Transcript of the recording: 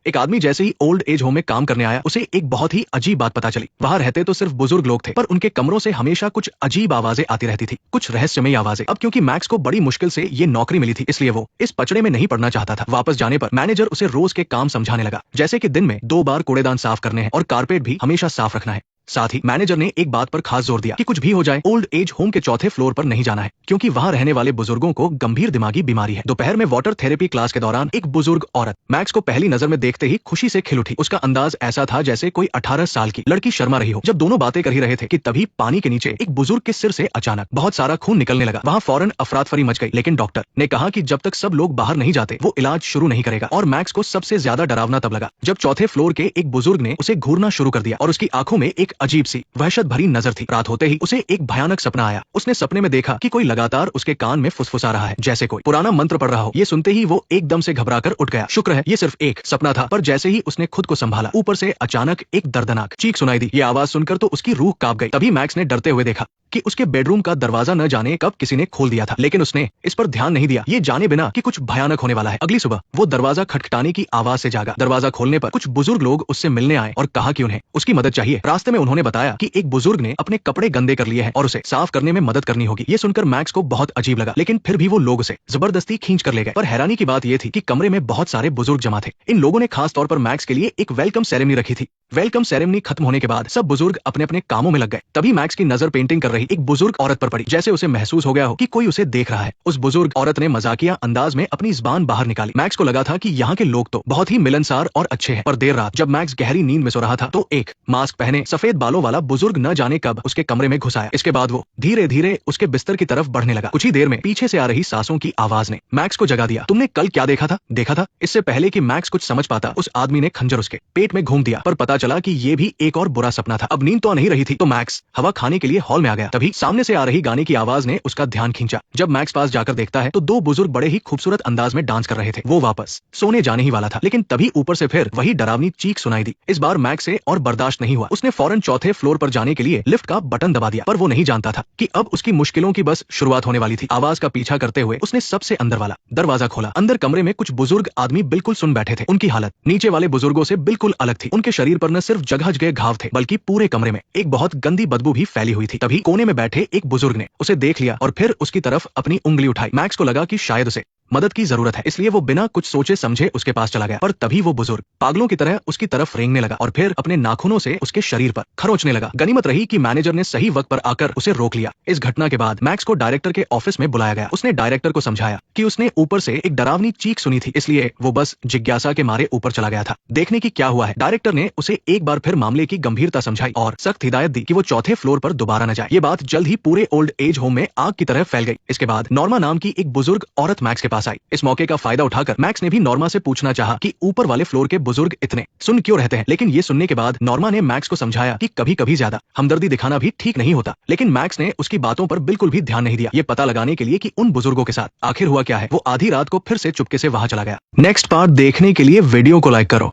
एक आदमी जैसे ही ओल्ड एज होम में काम करने आया, उसे एक बहुत ही अजीब बात पता चली। वहां रहते तो सिर्फ बुजुर्ग लोग थे, पर उनके कमरों से हमेशा कुछ अजीब आवाजें आती रहती थी, कुछ रहस्यमयी आवाजें। अब क्योंकि मैक्स को बड़ी मुश्किल से ये नौकरी मिली थी, इसलिए वो इस पचड़े में नहीं पड़ना चाहता था। वापस जाने पर मैनेजर उसे रोज के काम समझाने लगा, जैसे कि दिन में 2 बार कूड़ेदान साफ करने हैं और कारपेट भी हमेशा साफ रखना है। साथ ही मैनेजर ने एक बात पर खास जोर दिया कि कुछ भी हो जाए, ओल्ड एज होम के चौथे फ्लोर पर नहीं जाना है, क्योंकि वहां रहने वाले बुजुर्गों को गंभीर दिमागी बीमारी है। दोपहर में वाटर थेरेपी क्लास के दौरान एक बुजुर्ग औरत मैक्स को पहली नजर में देखते ही खुशी से खिल उठी। उसका अंदाज ऐसा था जैसे कोई 18 साल की लड़की शर्मा रही हो। जब दोनों बातें कर ही रहे थे कि तभी पानी के नीचे एक बुजुर्ग के सिर से अचानक बहुत सारा खून निकलने लगा। वहां फौरन अफरातफरी मच गई, लेकिन डॉक्टर ने कहा कि जब तक सब लोग बाहर नहीं जाते वो इलाज शुरू नहीं करेगा। और मैक्स को सबसे ज्यादा डरावना तब लगा जब चौथे फ्लोर के एक बुजुर्ग ने उसे घूरना शुरू कर दिया और उसकी आंखों में एक अजीब सी वहशत भरी नजर थी। रात होते ही उसे एक भयानक सपना आया। उसने सपने में देखा कि कोई लगातार उसके कान में फुसफुसा रहा है, जैसे कोई पुराना मंत्र पढ़ रहा हो। ये सुनते ही वो एकदम से घबराकर उठ गया। शुक्र है ये सिर्फ एक सपना था। पर जैसे ही उसने खुद को संभाला, ऊपर से अचानक एक दर्दनाक चीख सुनाई दी। ये आवाज सुनकर तो उसकी रूह कांप गई। तभी मैक्स ने डरते हुए देखा कि उसके बेडरूम का दरवाजा न जाने कब किसी ने खोल दिया था, लेकिन उसने इस पर ध्यान नहीं दिया, ये जाने बिना कि कुछ भयानक होने वाला है। अगली सुबह वो दरवाजा खटखटाने की आवाज से जागा। दरवाजा खोलने पर कुछ बुजुर्ग लोग उससे मिलने आए और कहा कि उन्हें उसकी मदद चाहिए। रास्ते में उन्होंने बताया कि एक बुजुर्ग ने अपने कपड़े गंदे कर लिए हैं और उसे साफ करने में मदद करनी होगी। ये सुनकर मैक्स को बहुत अजीब लगा, लेकिन फिर भी वो लोग उसे जबरदस्ती खींच कर ले गए। पर हैरानी की बात ये थी कि कमरे में बहुत सारे बुजुर्ग जमा थे। इन लोगों ने खास तौर पर मैक्स के लिए एक वेलकम सेरेमनी रखी थी। वेलकम सेरेमनी खत्म होने के बाद सब बुजुर्ग अपने अपने कामों में लग गए। तभी मैक्स की नजर पेंटिंग कर रही एक बुजुर्ग औरत पर पड़ी, जैसे उसे महसूस हो गया हो कि कोई उसे देख रहा है। उस बुजुर्ग औरत ने मजाकिया अंदाज में अपनी जुबान बाहर निकाली। मैक्स को लगा था कि यहाँ के लोग तो बहुत ही मिलनसार और अच्छे हैं। पर देर रात जब मैक्स गहरी नींद में सो रहा था तो एक मास्क पहने सफेद बालों वाला बुजुर्ग न जाने कब उसके कमरे में घुस आया। इसके बाद वो धीरे धीरे उसके बिस्तर की तरफ बढ़ने लगा। कुछ ही देर में पीछे से आ रही सांसों की आवाज ने मैक्स को जगा दिया। तुमने कल क्या देखा था? इससे पहले कि मैक्स कुछ समझ पाता, उस आदमी ने खंजर उसके पेट में घूम दिया। पर पता चला कि ये भी एक और बुरा सपना था। अब नींद तो आ नहीं रही थी, तो मैक्स हवा खाने के लिए हॉल में आ गया। तभी सामने से आ रही गाने की आवाज ने उसका ध्यान खींचा। जब मैक्स पास जाकर देखता है तो 2 बुजुर्ग बड़े ही खूबसूरत अंदाज में डांस कर रहे थे। वो वापस सोने जाने ही वाला था, लेकिन तभी ऊपर से फिर वही डरावनी चीख सुनाई दी। इस बार मैक्स से और बर्दाश्त नहीं हुआ। उसने फौरन चौथे फ्लोर पर जाने के लिए लिफ्ट का बटन दबा दिया। पर वो नहीं जानता था कि अब उसकी मुश्किलों की बस शुरुआत होने वाली थी। आवाज का पीछा करते हुए उसने सबसे अंदर वाला दरवाजा खोला। अंदर कमरे में कुछ बुजुर्ग आदमी बिल्कुल सुन बैठे थे। उनकी हालत नीचे वाले बुजुर्गों से बिल्कुल अलग थी। उनके शरीर पर न सिर्फ जगह जगह घाव थे, बल्कि पूरे कमरे में एक बहुत गंदी बदबू भी फैली हुई थी। तभी कोने में बैठे एक बुजुर्ग ने उसे देख लिया और फिर उसकी तरफ अपनी उंगली उठाई। मैक्स को लगा कि शायद उसे मदद की जरूरत है, इसलिए वो बिना कुछ सोचे समझे उसके पास चला गया। पर तभी वो बुजुर्ग पागलों की तरह उसकी तरफ रेंगने लगा और फिर अपने नाखूनों से उसके शरीर पर खरोंचने लगा। गनीमत रही कि मैनेजर ने सही वक्त पर आकर उसे रोक लिया। इस घटना के बाद मैक्स को डायरेक्टर के ऑफिस में बुलाया गया। उसने डायरेक्टर को समझाया कि उसने ऊपर से एक डरावनी चीख सुनी थी, इसलिए वो बस जिज्ञासा के मारे ऊपर चला गया था देखने की क्या हुआ है। डायरेक्टर ने उसे एक बार फिर मामले की गंभीरता समझाई और सख्त हिदायत दी कि वो चौथे फ्लोर पर दोबारा न जाए। ये बात जल्द ही पूरे ओल्ड एज होम में आग की तरह फैल गई। इसके बाद नॉर्मा नाम की एक बुजुर्ग औरत मैक्स के पास आई। इस मौके का फायदा उठाकर मैक्स ने भी नॉर्मा से पूछना चाहा कि ऊपर वाले फ्लोर के बुजुर्ग इतने सुन क्यों रहते हैं। लेकिन ये सुनने के बाद नॉर्मा ने मैक्स को समझाया कि कभी कभी ज्यादा हमदर्दी दिखाना भी ठीक नहीं होता। लेकिन मैक्स ने उसकी बातों पर बिल्कुल भी ध्यान नहीं दिया, ये पता लगाने के लिए कि उन बुजुर्गों के साथ आखिर हुआ क्या है। वो आधी रात को फिर से चुपके से वहां चला गया। नेक्स्ट पार्ट देखने के लिए वीडियो को लाइक करो।